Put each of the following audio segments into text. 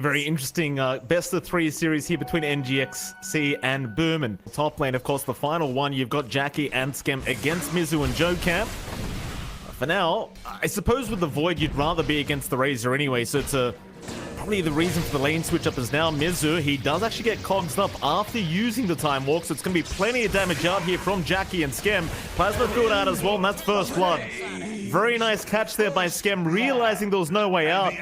Very interesting best of 3 series here between NGXC and Boom. And top lane, of course, the final one, you've got Jackie and Skem against Mizu and Jokham. For now, I suppose with the Void, you'd rather be against the Razor anyway, so it's probably the reason for the lane switch up is now Mizu. He does actually get cogsed up after using the Time Walk, so it's going to be plenty of damage out here from Jackie and Skem. Plasma field out as well, and that's first blood. Very nice catch there by Skem, realizing there was no way out.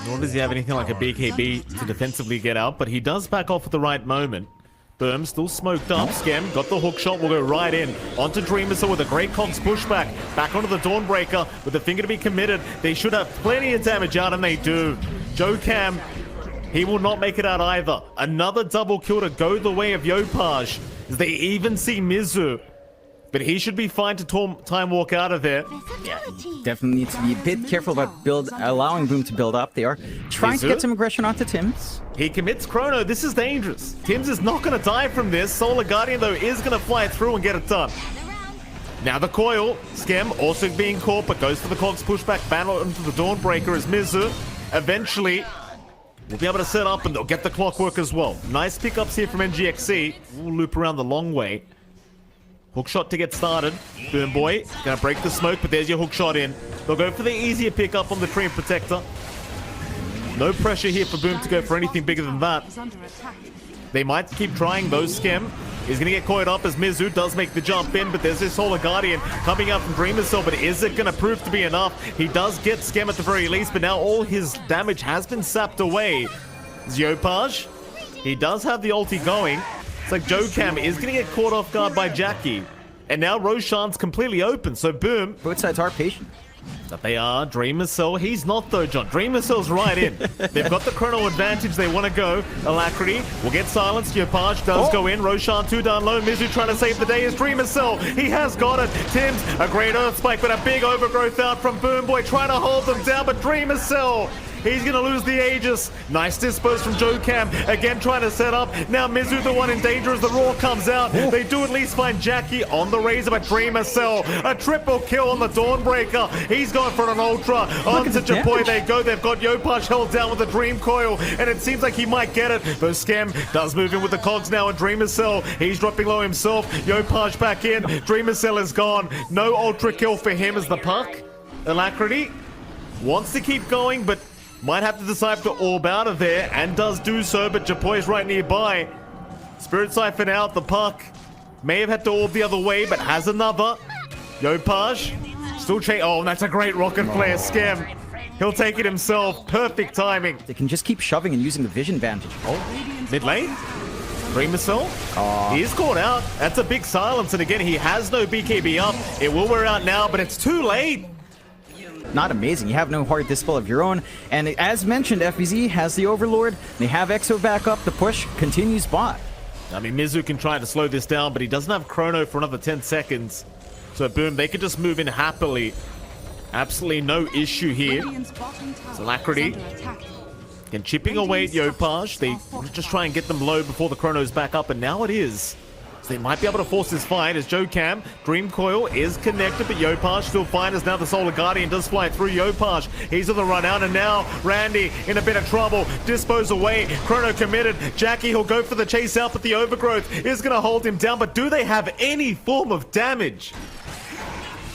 Nor does he have anything like a BKB to defensively get out, but he does back off at the right moment. Boom, still smoked up. Skem got the hook shot, will go right in. Onto Dreamercell with a great cogs pushback. Back onto the Dawnbreaker with the finger to be committed. They should have plenty of damage out, and they do. Jokham, he will not make it out either. Another double kill to go the way of Yopaj, as they even see Mizu. But he should be fine to time walk out of there. Yeah, definitely need to be a bit careful about allowing Boom to build up. They are trying to get some aggression onto Tims. He commits Chrono. This is dangerous. Tims is not going to die from this. Solar Guardian, though, is going to fly through and get it done. Now the coil. Skem also being caught, but goes for the Cogs pushback. Battle into the Dawnbreaker as Mizu. Eventually, we'll be able to set up and they'll get the clockwork as well. Nice pickups here from NGXC. We'll loop around the long way. Hook shot to get started. Boom Boy gonna break the smoke, but there's your hook shot in. They'll go for the easier pickup on the Treant Protector. No pressure here for Boom to go for anything bigger than that. They might keep trying though. Skem is gonna get caught up as Mizu does make the jump in, but there's this Solar Guardian coming out from Dreamercell, but is it gonna prove to be enough? He does get Skem at the very least, but now all his damage has been sapped away. Yopaj, he does have the ulti going. It's like Jokham is going to get caught off guard by Jackie. And now Roshan's completely open, so Boom. Both sides are patient. That they are. Dreamercell, he's not though, John. Dreamercell's right in. They've got the chrono advantage. They want to go. Alacrity will get silenced. Yopaj does go in. Roshan 2 down low. Mizu trying to save the day is Dreamercell. He has got it. Tims, a great earth spike, but a big overgrowth out from Boom Boy trying to hold them down, but Dreamercell, he's going to lose the Aegis. Nice dispose from Jokham. Again, trying to set up. Now Mizu the one in danger as the Roar comes out. They do at least find Jackie on the Razor, but Dreamercell, a triple kill on the Dawnbreaker. He's gone for an Ultra. Onto Japoy they go. They've got Yopaj held down with the Dream Coil, and it seems like he might get it. Though Skem does move in with the Cogs now, and Dreamercell, he's dropping low himself. Yopaj back in. Dreamercell is gone. No Ultra kill for him as the puck. Alacrity wants to keep going, but might have to decide to orb out of there, and does do so, but Japoy's right nearby. Spirit Siphon out, the puck may have had to orb the other way, but has another. Yopaj still oh, that's a great rocket flare. Skem, he'll take it himself. Perfect timing. They can just keep shoving and using the vision vantage. Oh, mid lane. Dreamercell, he is caught out. That's a big silence, and again, he has no BKB up. It will wear out now, but it's too late. Not amazing. You have no hard dispel of your own. And as mentioned, FBZ has the Overlord. They have Exo back up. The push continues bot. I mean, Mizu can try to slow this down, but he doesn't have Chrono for another 10 seconds. So Boom, they can just move in happily. Absolutely no issue here. So Alacrity, again, chipping away at Yopaj. They just try and get them low before the Chrono's back up, and now it is. They might be able to force this fight as Jokham, Dream Coil is connected, but Yopaj still fine as now the Solar Guardian does fly through Yopaj. He's on the run out, and now Randy in a bit of trouble. Dispose away, Chrono committed. Jackie, he'll go for the chase out, but the overgrowth is going to hold him down. But do they have any form of damage?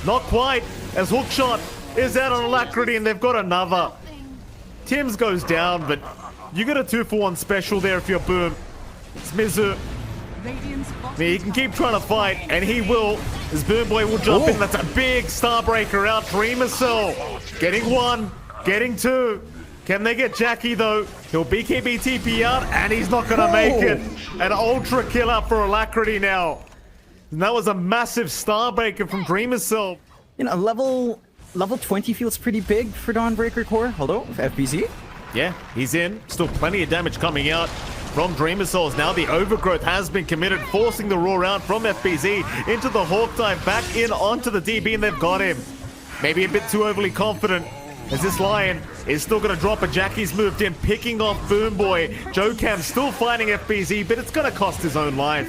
Not quite, as Hookshot is out on Alacrity, and they've got another. Tims goes down, but you got a 2-for-1 special there if you're Boom. It's Mizu. He can keep trying to fight, and he will, as Boom Boy will jump in. That's a big Starbreaker out. Dreamercell getting 1, getting 2. Can they get Jackie, though? He'll BKB TP out, and he's not going to make it. An Ultra kill up for Alacrity now. And that was a massive Starbreaker from Dreamercell. You know, level 20 feels pretty big for Dawnbreaker Core, although FBZ. Yeah, he's in. Still plenty of damage coming out from Dreamercell. Now the overgrowth has been committed, forcing the Roar out from FBZ into the Hawk Dive, back in onto the DB, and they've got him. Maybe a bit too overly confident, as this Lion is still going to drop, but Jackie's moved in, picking off Boom Boy. Jokham still fighting FBZ, but it's going to cost his own life.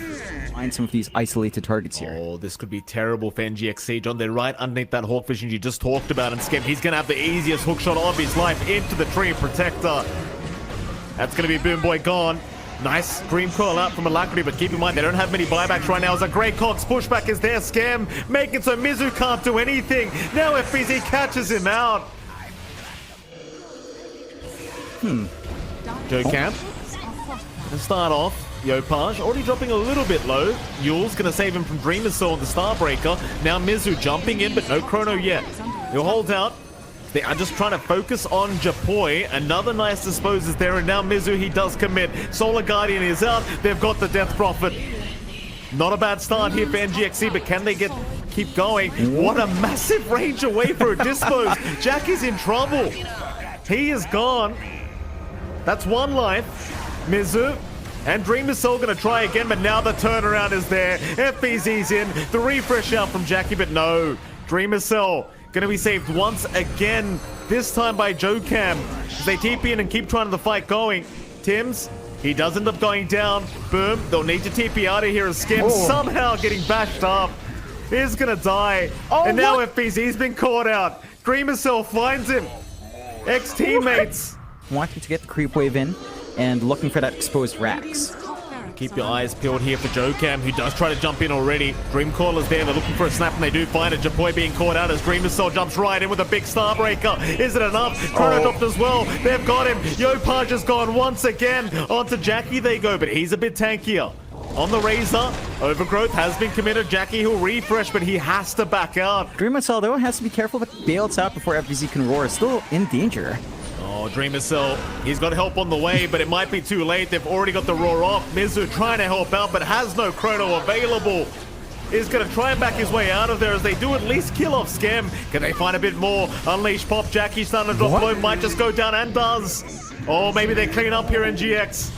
Find some of these isolated targets here. Oh, this could be terrible for NGXC, John. They're right underneath that Hawk Vision you just talked about, and Skem, he's going to have the easiest hookshot of his life into the Treant Protector. That's going to be Boom Boy gone. Nice Dream Coil out from Alacrity, but keep in mind, they don't have many buybacks right now. As a Grey Cox pushback is there. Scam making so Mizu can't do anything. Now FBZ catches him out. Joe Camp. To start off, Yopaj already dropping a little bit low. Yule's going to save him from Dreamer Soul on the Starbreaker. Now Mizu jumping in, but no chrono yet. He'll hold out. They are just trying to focus on Japoi. Another nice dispose is there, and now Mizu, he does commit. Solar Guardian is out. They've got the Death Prophet. Not a bad start here for NGXC, but can they keep going? What a massive range away for a dispose. Jack is in trouble. He is gone. That's one life. Mizu and Dreamer Soul going to try again, but now the turnaround is there. FBZ's in. The refresh out from Jackie, but no. Dreamer Soul going to be saved once again, this time by Jocam. As they TP in and keep trying the fight going. Tims, he does end up going down. Boom, they'll need to TP out of here as Skim somehow getting bashed up. He's going to die. And now FBZ's been caught out. Dreamer Soul finds him. Ex-teammates. Wanting to get the creep wave in and looking for that exposed Rax. Keep your eyes peeled here for Jocam, who does try to jump in already. Dreamcoiler's there, they're looking for a snap, and they do find it. Japoi being caught out as Dreamer Soul jumps right in with a big Starbreaker. Is it enough? Chrono dropped as well. They've got him. Yopaj has gone once again. Onto Jackie they go, but he's a bit tankier. On the Razor, Overgrowth has been committed. Jackie, he'll refresh, but he has to back out. Dreamer Soul, though, has to be careful, but bails out before FBZ can roar. Still in danger. Oh, Dreamer Soul, he's got help on the way, but it might be too late. They've already got the roar off. Mizu trying to help out, but has no chrono available. Is going to try and back his way out of there as they do at least kill off Scam. Can they find a bit more? Unleash Pop. Jackie starting to drop low. Might just go down and does. Oh, maybe they clean up here in GX.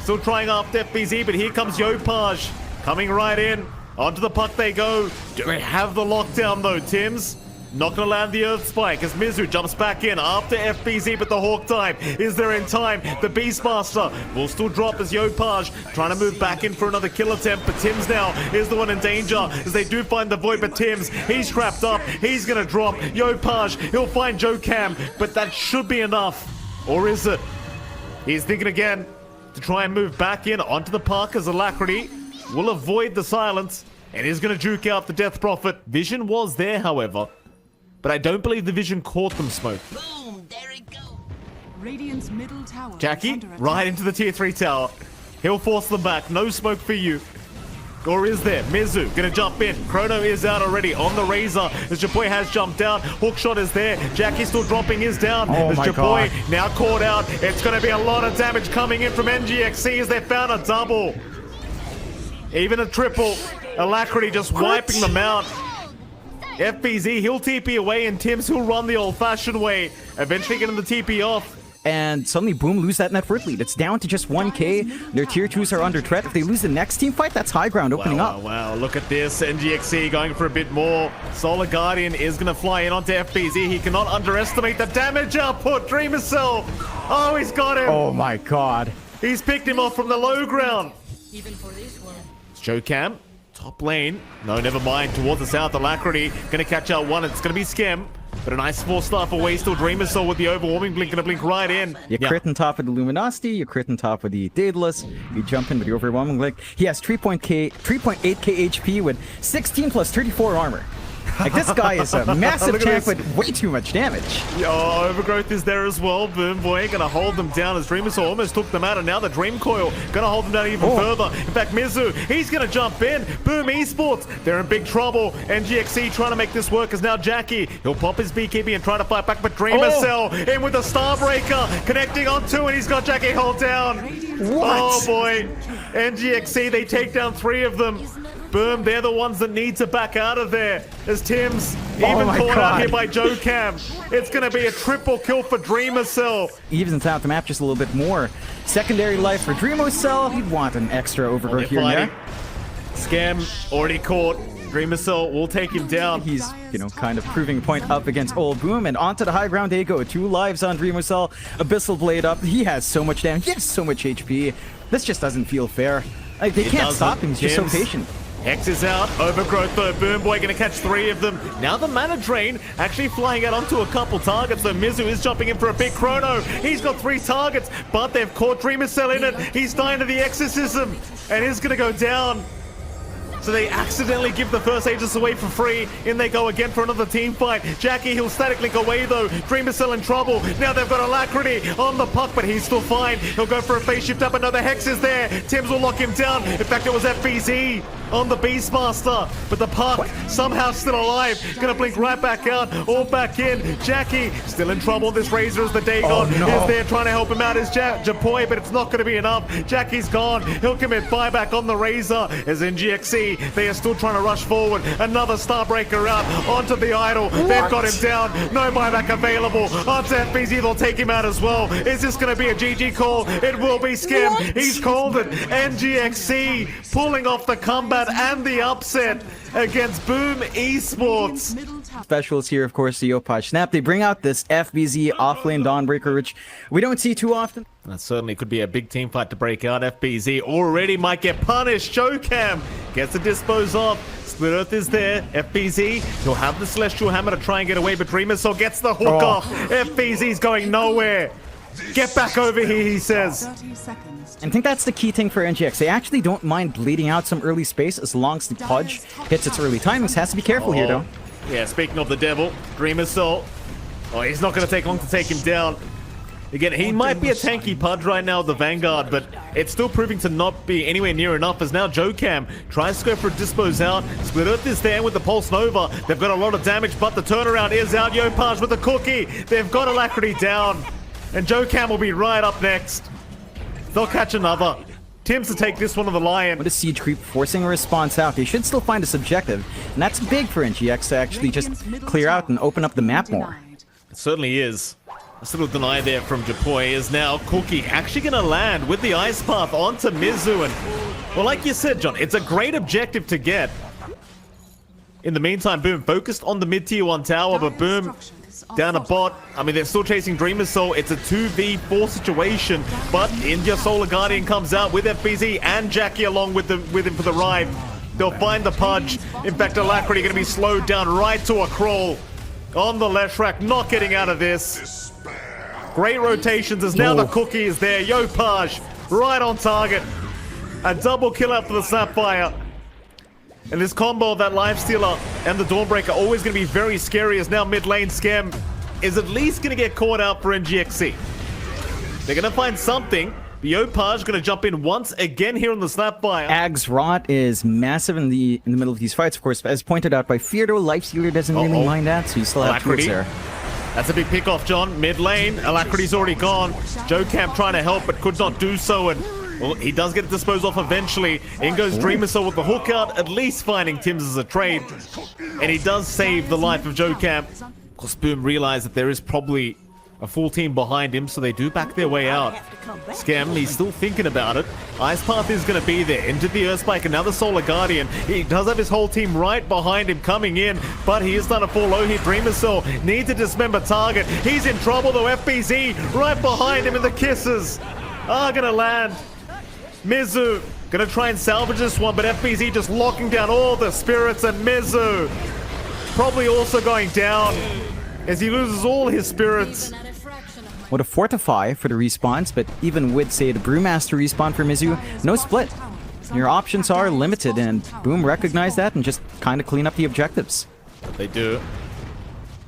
Still trying after FBZ, but here comes Yopaj. Coming right in. Onto the puck they go. Do they have the lockdown though, Tims? Not going to land the Earth Spike as Mizu jumps back in after FBZ, but the Hawk Dive is there in time. The Beastmaster will still drop as Yopaj trying to move back in for another kill attempt, but Tims now is the one in danger as they do find the Void, but Tims, he's trapped up. He's going to drop. Yopaj, he'll find Jocam, but that should be enough. Or is it? He's thinking again to try and move back in onto the park as Alacrity will avoid the silence and is going to juke out the Death Prophet. Vision was there, however. But I don't believe the Vision caught them, Smoke. Boom, there it goes. Radiant's middle tower. Jackie, right into the tier 3 tower. He'll force them back. No smoke for you. Or is there? Mizu gonna jump in. Chrono is out already on the Razor as Japoi has jumped out. Hookshot is there. Jackie still dropping his down. As Japoi now caught out. It's gonna be a lot of damage coming in from NGXC as they found a double. Even a triple. Alacrity just wiping them out. FBZ, he'll TP away, and Tims, he'll run the old-fashioned way, eventually getting the TP off. And suddenly, boom, lose that net worth lead. It's down to just 1k. Their tier 2s are under threat. If they lose the next team fight, that's high ground opening up. Wow, look at this. NGXC going for a bit more. Solar Guardian is going to fly in onto FBZ. He cannot underestimate the damage output. Dreamer Cell. Oh, he's got him. Oh, my God. He's picked him off from the low ground. Even for this one. It's Jocam. Top lane. No, never mind. Towards the south, Alacrity. Gonna catch out one. It's gonna be Skem. But a nice 4-star away. Still Dreamer Soul with the overwhelming blink. Gonna blink right in. You crit on top of the Luminosity. You crit on top of the Daedalus. You jump in with the overwhelming blink. He has 3.8k HP with 16 plus 34 armor. Like, this guy is a massive tank with way too much damage. Oh, Overgrowth is there as well. Boom Boy gonna hold them down as Dreamer Soul almost took them out, and now the Dream Coil gonna hold them down even further. In fact, Mizu, he's gonna jump in. Boom Esports, they're in big trouble. NGXC trying to make this work as now Jackie. He'll pop his BKB and try to fight back, but Dreamer Cell in with the Starbreaker, connecting on two, and he's got Jackie hold down. What? Oh boy. NGXC, they take down 3 of them. Boom, they're the ones that need to back out of there. As Tims even caught out here by Jocam. It's going to be a triple kill for Dreamer Cell. Evens out the map just a little bit more. Secondary life for Dreamo Cell. He'd want an extra Overgrowth here and there. Scam already caught. Dreamer Cell will take him down. He's, you know, kind of proving a point up against Old Boom, and onto the high ground they go. 2 lives on Dreamer Cell. Abyssal Blade up. He has so much damage. He has so much HP. This just doesn't feel fair. Like, they can't stop him. He's just so patient. Hex is out. Overgrowth though. Boom Boy gonna catch 3 of them. Now the mana drain actually flying out onto a couple targets. So Mizu is jumping in for a big chrono. He's got 3 targets, but they've caught Dreamer Cell in it. He's dying to the exorcism and is gonna go down. So they accidentally give the first Aegis away for free. In they go again for another team fight. Jackie, he'll static link away though. Dreamer Cell in trouble. Now they've got Alacrity on the puck, but he's still fine. He'll go for a phase shift up. Another Hex is there. Tims will lock him down. In fact, it was FBZ on the Beastmaster. But the puck somehow still alive. Gonna blink right back out or back in. Jackie still in trouble. This Razor as the Dagon is there trying to help him out. Is Japoy, but it's not going to be enough. Jackie's gone. He'll commit buyback on the Razor as NGXC. They are still trying to rush forward. Another Starbreaker out onto the Idol. They've got him down. No buyback available. Onto FBZ, they'll take him out as well. Is this going to be a GG call? It will be Skim. He's called it. NGXC pulling off the combat and the upset against Boom Esports. Specials here, of course, the Yopaj Snap. They bring out this FBZ offlane Dawnbreaker, which we don't see too often. That certainly could be a big team fight to break out. FBZ already might get punished. Jocam gets the dispose off. Split Earth is there. FBZ, he'll have the Celestial Hammer to try and get away, but Dreamer Cell gets the hook off. FBZ's going nowhere. Get back over here, he says. 30 seconds. I think that's the key thing for NGX. They actually don't mind bleeding out some early space as long as the Pudge hits its early timings. Has to be careful here, though. Yeah, speaking of the devil, Dreamer Cell. Oh, he's not going to take long to take him down. Again, he might be a tanky Pudge right now, the Vanguard, but it's still proving to not be anywhere near enough as now Jocam tries to go for a dispose out. Split Earth is there with the Pulse Nova. They've got a lot of damage, but the turnaround is out. Yopaj with the cookie. They've got Alacrity down. And Jocam will be right up next. They'll catch another. Tim's to take this one to the Lion. What is Siege Creep forcing a response out? They should still find a subjective, and that's big for NGX to actually just clear out and open up the map more. It certainly is. A little deny there from Japoy is now Cookie actually going to land with the Ice Path onto Mizu. And, well, like you said, John, it's a great objective to get. In the meantime, Boom focused on the mid-tier 1 tower, but Boom down a bot. I mean, they're still chasing Dreamer Soul. It's a 2v4 situation, but India Solar Guardian comes out with FBZ and Jackie along with him for the ride. They'll find the Pudge. In fact, Alacrity going to be slowed down right to a crawl on the Leshrac, not getting out of this. Great rotations as now the Cookie is there. Yopaj right on target. A double kill out for the Sapphire. And this combo of that Lifestealer and the Dawnbreaker always going to be very scary as now mid lane Scam is at least going to get caught out for NGXC. They're going to find something. The Yopaj going to jump in once again here on the Snapfire. Ag's Rot is massive in the middle of these fights, of course. As pointed out by Feardo, Lifestealer doesn't really mind that, so you still have tools there. That's a big pick off, John. Mid lane, Alacrity's already gone. Jocam trying to help, but could not do so. And well, he does get disposed off eventually. In goes Dreamer Cell with the hook out, at least finding Tims as a trade. And he does save the life of Jocam. Of course, Boom realized that there is probably a full team behind him, so they do back their way out. Scam, he's still thinking about it. Ice Path is going to be there. Into the Earthspike, another Solar Guardian. He does have his whole team right behind him coming in, but he is starting to fall low here. Dreamer Cell needs to dismember target. He's in trouble though. FBZ right behind him, and the kisses are going to land. Mizu going to try and salvage this one, but FBZ just locking down all the spirits, and Mizu probably also going down as he loses all his spirits. What a fortify for the respawns, but even with, say, the Brewmaster respawn for Mizu, no split. Your options are limited, and Boom recognized that and just kind of clean up the objectives. But they do.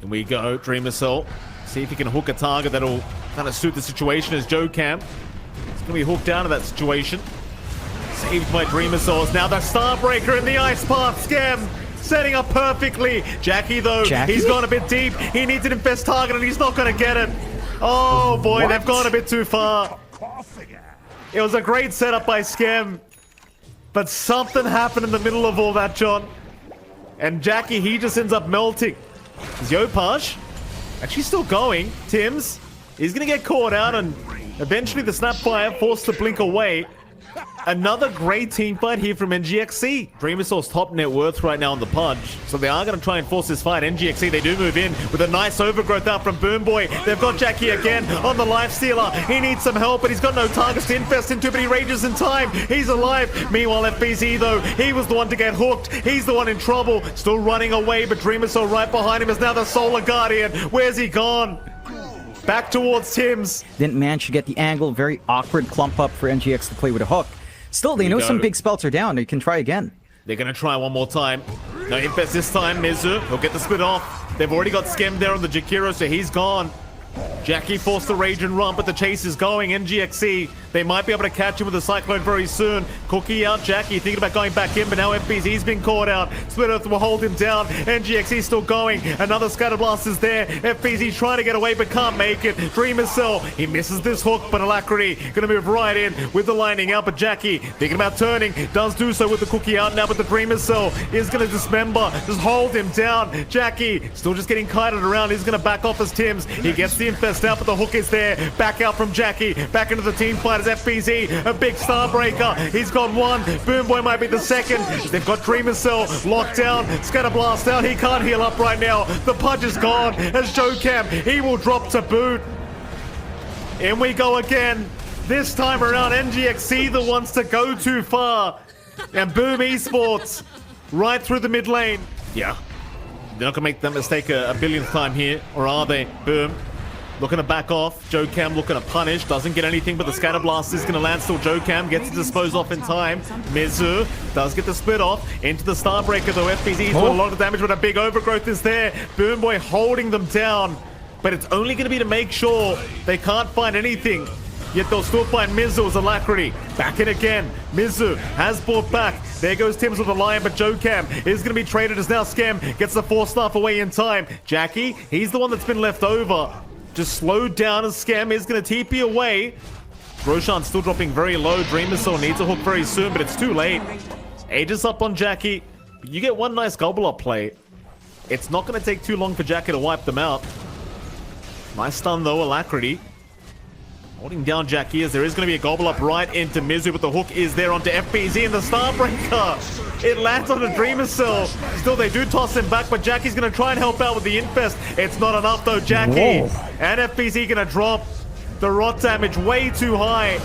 And we go, Dreamer Soul. See if he can hook a target that'll kind of suit the situation as Jocam. It's going to be hooked down to that situation. Saved by Dreamer Soul. Now the Starbreaker in the Ice Path Scam. Setting up perfectly. Jackie, though, he's gone a bit deep. He needs an infest target, and he's not going to get it. Oh, boy, they've gone a bit too far. It was a great setup by Scam. But something happened in the middle of all that, John. And Jackie, he just ends up melting. Is Yopaj actually still going? Tims, he's going to get caught out, and eventually the Snapfire forced to blink away. Another great team fight here from NGXC. Dreamersoul's top net worth right now on the Pudge, so they are going to try and force this fight. NGXC, they do move in with a nice overgrowth out from Boomboy. They've got Jackie again on the life stealer. He needs some help, but he's got no targets to infest into, but he rages in time. He's alive. Meanwhile, FBZ, though, he was the one to get hooked. He's the one in trouble. Still running away, but Dreamersoul right behind him is now the Solar Guardian. Where's he gone? Back towards Tim's. Didn't manage to get the angle. Very awkward clump up for NGX to play with a hook. Still, they know some big spells are down. They can try again. They're going to try one more time. No infest this time. Mizu, he'll get the split off. They've already got Skem there on the Jakiro, so he's gone. Jackie forced the rage and run, but the chase is going. NGXC, they might be able to catch him with a Cyclone very soon. Cookie out, Jackie thinking about going back in, but now FBZ's been caught out. Split Earth will hold him down. NGXC still going. Another Scatter Blast is there. FBZ trying to get away, but can't make it. Dreamer Cell, he misses this hook, but Alacrity gonna move right in with the lining out, but Jackie thinking about turning, does do so with the Cookie out now, but the Dreamer Cell is gonna dismember, just hold him down. Jackie still just getting kited around. He's gonna back off as Tim's. He gets the infest out, but the hook is there. Back out from Jackie. Back into the team fight as FBZ. A big Starbreaker. He's got one. Boomboy might be the second. They've got Dreamer Cell locked down. Scatter Blast out. He can't heal up right now. The Pudge is gone. As Joe Cam, he will drop to boot. In we go again. This time around, NGXC the ones to go too far. And Boom Esports right through the mid lane. Yeah. They're not going to make that mistake a billionth time here, or are they? Boom. Looking to back off. Joe Cam looking to punish. Doesn't get anything, but the Scatter Blast is going to land still. Joe Cam gets to dispose off in time. Mizu does get the split off. Into the Starbreaker, though. FBZ's doing a lot of damage, but a big overgrowth is there. Boomboy holding them down. But it's only going to be to make sure they can't find anything. Yet they'll still find Mizu as Alacrity. Back in again. Mizu has brought back. There goes Tim's with the Lion, but Joe Cam is going to be traded as now Skem gets the 4-staff away in time. Jackie, he's the one that's been left over. Just slowed down as Skem is going to TP away. Roshan still dropping very low. Dreamer Soul needs a hook very soon, but it's too late. Aegis up on Jackie. But you get one nice gobble up play. It's not going to take too long for Jackie to wipe them out. Nice stun though, Alacrity. Holding down Jackie as there is going to be a gobble up right into Mizu, but the hook is there onto FBZ and the Starbreaker. It lands on the Dreamer Cell. Still, they do toss him back, but Jackie's going to try and help out with the infest. It's not enough though, Jackie. Whoa. And FBZ going to drop the rot damage way too high.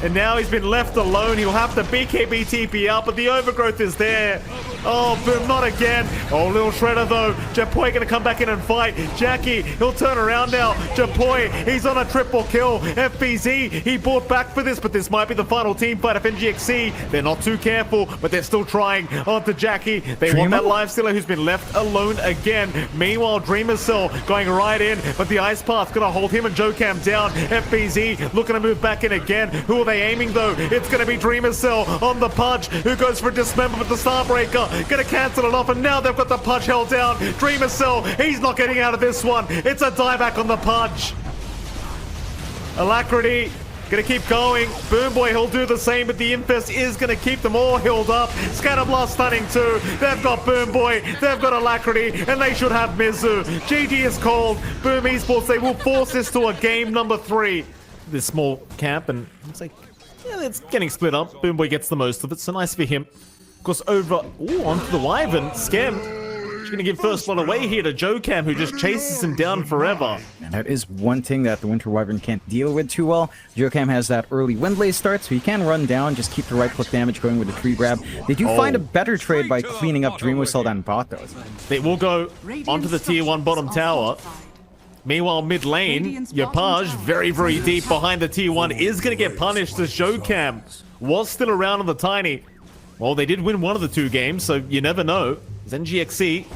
And now he's been left alone. He'll have to BKB TP out, but the overgrowth is there. Oh, Boom, not again. Oh, little Shredder, though. Japoi going to come back in and fight. Jackie, he'll turn around now. Japoi, he's on a triple kill. FBZ, he bought back for this, but this might be the final team fight of NGXC. They're not too careful, but they're still trying onto Jackie. They want that life stealer who's been left alone again. Meanwhile, Dreamer Cell going right in, but the Ice Path's going to hold him and Joe Cam down. FBZ looking to move back in again. Who are they aiming though? It's going to be Dreamer Cell on the Pudge, who goes for a dismember with the Starbreaker. Going to cancel it off, and now they've got the Pudge held down. Dreamer Cell, he's not getting out of this one. It's a dieback on the Pudge. Alacrity going to keep going. Boomboy, he'll do the same, but the Infest is going to keep them all healed up. Scatterblast stunning too. They've got Boomboy, they've got Alacrity, and they should have Mizu. GG is called. Boom Esports, they will force this to a game number 3. This small camp, and it's like, yeah, it's getting split up. Boomboy gets the most of it, so nice for him. Of course, over onto the Wyvern. Skem, she's going to give first blood away here to Joe Cam, who just chases him down forever. And that is one thing that the Winter Wyvern can't deal with too well. Joe Cam has that early Windlaze start, so he can run down, just keep the right click damage going with the tree grab. They do find a better trade by cleaning up Dreamer Cell than bot though. They will go onto the tier 1 bottom tower. Meanwhile, mid lane, Yapaj, very, very deep behind the tier 1, is going to get punished as Joe Cam was still around on the Tiny. Well, they did win one of the 2 games, so you never know. It's NGXC.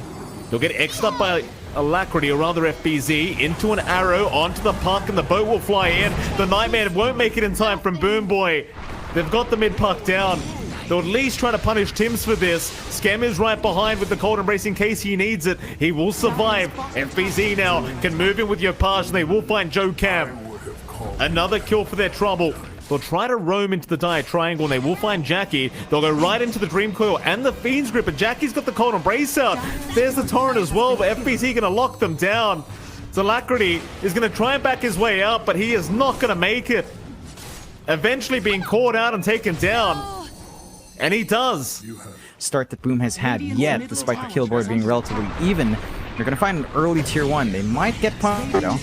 They'll get X'd up by Alacrity, or rather FBZ, into an arrow, onto the puck, and the boat will fly in. The Nightmare won't make it in time from Boomboy. They've got the mid puck down. They'll at least try to punish Tims for this. Skem is right behind with the cold embrace in case he needs it. He will survive. FBZ now can move in with Yapaj, and they will find Joe Cam. Another kill for their trouble. They'll try to roam into the dire triangle, and they will find Jackie. They'll go right into the Dream Coil and the Fiend's Grip, but Jackie's got the cold embrace out. There's the Torrent as well, but FBZ going to lock them down. Alacrity is going to try and back his way out, but he is not going to make it. eventually being caught out and taken down. And he does. Start that Boom has had yet, despite the kill board being relatively even. They're going to find an early tier 1. They might get pumped, you know.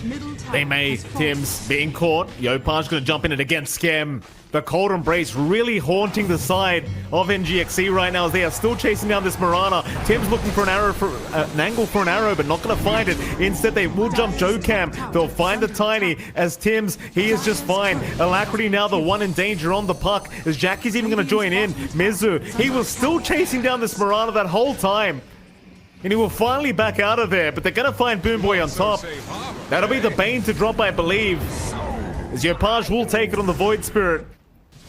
They may. Tim's being caught. Yopaj going to jump in it against Skem. The cold embrace really haunting the side of NGXC right now as they are still chasing down this Mirana. Tim's looking for an arrow, for an angle for an arrow, but not going to find it. Instead, they will jump Jocam. They'll find the Tiny as Tim's. He is just fine. Alacrity now the one in danger on the puck as Jackie's even going to join in. Mizu, he was still chasing down this Mirana that whole time. And he will finally back out of there, but they're going to find Boom Boy on top. That'll be the Bane to drop, I believe. As Yopaj will take it on the Void Spirit.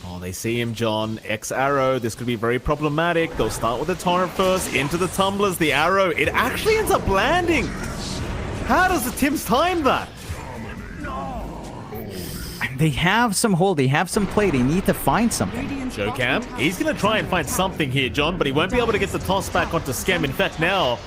Oh, they see him, John. X arrow. This could be very problematic. They'll start with the Torrent first, into the Tumblers, the arrow. It actually ends up landing. How does the Tims time that? They have some hold, they have some play, they need to find something. Jocam, he's going to try and find something here, John, but he won't be able to get the toss back onto Skem. In fact, now,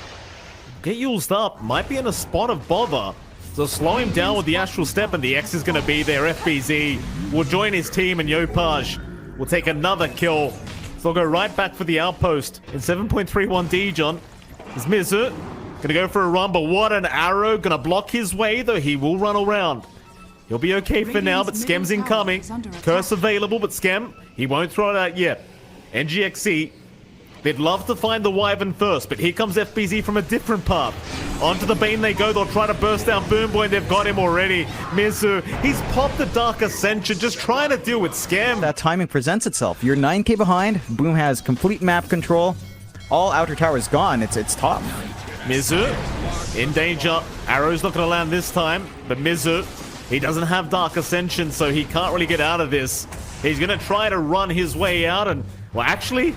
get used up. Might be in a spot of bother. So slow him down with the Astral Step, and the X is going to be there. FBZ will join his team, and Yopaj will take another kill. So they'll go right back for the outpost in 7.31D, John. Is Mizu going to go for a run, but what an arrow. Going to block his way, though he will run around. He'll be okay for now, but Skem's incoming. Curse available, but Skem, he won't throw it out yet. NGXC, they'd love to find the Wyvern first, but here comes FBZ from a different path. Onto the Bane they go. They'll try to burst down Boom Boy, and they've got him already. Mizu, he's popped the Dark Ascension, just trying to deal with Skem. That timing presents itself. You're 9k behind. Boom has complete map control. All outer towers gone. It's tough. Mizu, in danger. Arrow's not going to land this time, but Mizu, he doesn't have Dark Ascension, so he can't really get out of this. He's going to try to run his way out, and, well, actually,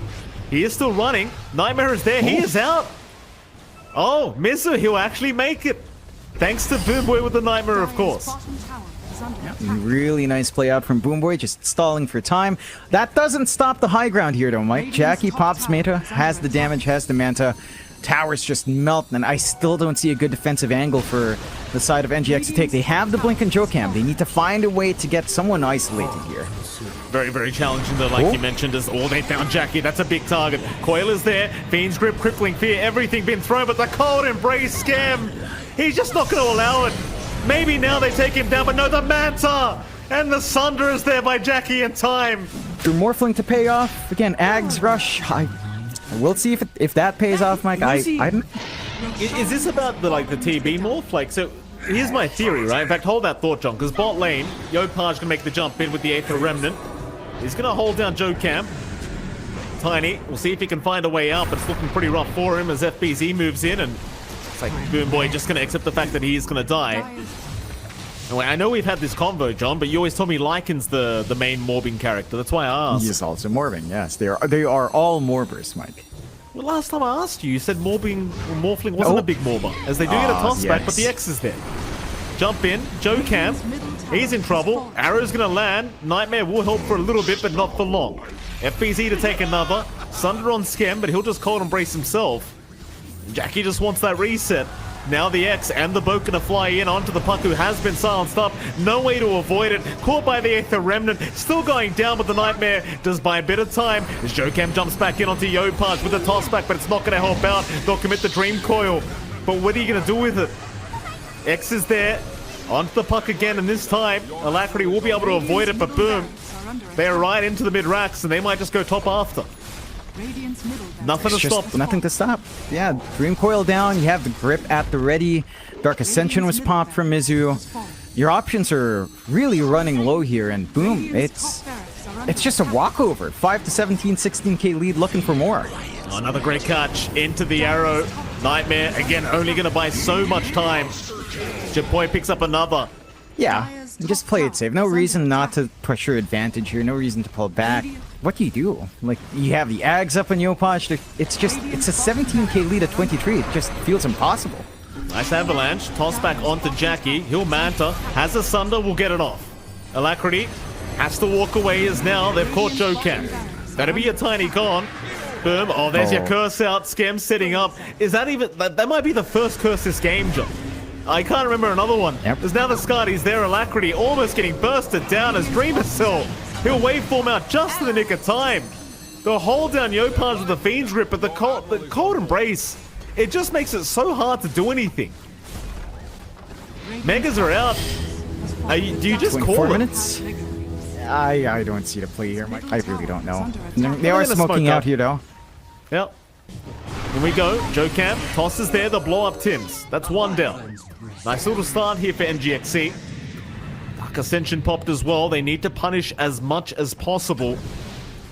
he is still running. Nightmare is there. He is out. Oh, Mizu, he'll actually make it. Thanks to Boom Boy with the Nightmare, of course. Really nice play out from Boom Boy, just stalling for time. That doesn't stop the high ground here, though, Mike. Jackie pops Meta, has the damage, has the Manta. Towers just melt, and I still don't see a good defensive angle for the side of NGX to take. They have the Blink and Jocam. They need to find a way to get someone isolated here. Very, very challenging, though, like you mentioned, as they found Jackie. That's a big target. Coil is there. Fiend's Grip, Crippling Fear, everything been thrown, but the cold embrace Skem. He's just not going to allow it. Maybe now they take him down, but no, the Manta! And the Sunder is there by Jackie in time. Through Morphling to pay off. Again, Ags Rush. We'll see if that pays off, Mike. I don't... Is this about the TB morph? Like, so here's my theory, right? In fact, hold that thought, John, because bot lane, Yopaj can make the jump in with the Aether Remnant. He's gonna hold down Jocam. Tiny, we'll see if he can find a way out, but it's looking pretty rough for him as FBZ moves in, and it's like Boom Boy just gonna accept the fact that he is gonna die. Anyway, I know we've had this convo, John, but you always told me Lycan's the main morbing character. That's why I asked. He is also morbing, yes. They are all morbers, Mike. Well, last time I asked you, you said Morphling wasn't a big morber, as they do get a toss back, but the X is there. Jump in, Jocam, he's in trouble. Arrow's gonna land. Nightmare will help for a little bit, but not for long. FBZ to take another. Sunder on Skem, but he'll just cold embrace himself. Jackie just wants that reset. Now the X and the boat gonna fly in onto the puck, who has been silenced up. No way to avoid it. Caught by the Aether Remnant. Still going down, but the Nightmare does buy a bit of time as Jocam jumps back in onto Yopaj with the toss back, but it's not gonna help out. They'll commit the Dream Coil. But what are you gonna do with it? X is there. Onto the puck again, and this time Alacrity will be able to avoid it, but boom. They're right into the mid-racks, and they might just go top after. Nothing to stop. Nothing to stop. Yeah, Dream Coil down. You have the grip at the ready. Dark Ascension was popped from Mizu. Your options are really running low here, and boom, it's just a walkover. 5 to 17, 16k lead, looking for more. Another great catch into the arrow. Nightmare again, only going to buy so much time. Japoy picks up another. Yeah, just play it safe. No reason not to push your advantage here. No reason to pull back. What do you do? Like, you have the Ags up on Yopaj. It's a 17k lead at 23. It just feels impossible. Nice avalanche. Toss back onto Jackie. He'll Manta. Has a Sunder. Will get it off. Alacrity has to walk away as now they've caught Jocam. That'll be a tiny con. Boom. Oh, there's your curse out. Skem setting up. Is that even... That might be the first curse this game, John. I can't remember another one. Yep. There's now the Scotty's there. Alacrity almost getting bursted down as Dreamer Cell He'll waveform out just in the nick of time. The hold down Yopaj with the Fiend's Rip, but the cold Embrace, it just makes it so hard to do anything. Megas are out. Do you just call 4 them? minutes? I don't see the play here, Mike. I really don't know. They They're are gonna smoking smoke out up. here, though. Yep. Here we go. Joe Cam tosses there. The blow up Tims. That's one down. Nice little start here for NGXC. Dark Ascension popped as well. They need to punish as much as possible.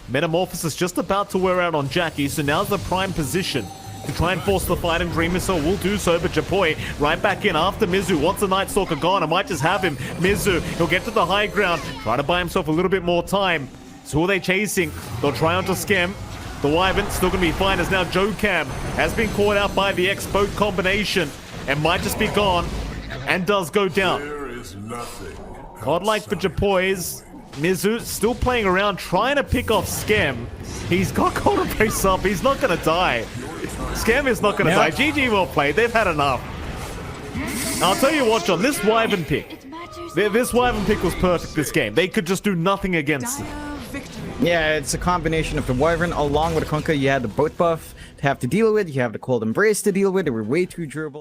Metamorphosis just about to wear out on Jackie, so now's the prime position to try and force the fight, and Dream Missile will do so, but Japoi right back in after Mizu. Once the Night Stalker gone, I might just have him. Mizu, he'll get to the high ground, try to buy himself a little bit more time. So who are they chasing? They'll try onto Skem. The Wyvern still going to be fine as now Joe Cam has been caught out by the X-Boat combination and might just be gone and does go down. There is nothing. Godlike for Japoi's. Mizu still playing around, trying to pick off Skem. He's got Cold Embrace up. He's not going to die. Skem is not going to die. GG well played. They've had enough. I'll tell you what, John. This Wyvern pick. This Wyvern pick was perfect this game. They could just do nothing against it. Dire victory. Yeah, it's a combination of the Wyvern along with the Kunkka. You had the boat buff to have to deal with. You have the Cold Embrace to deal with. They were way too durable.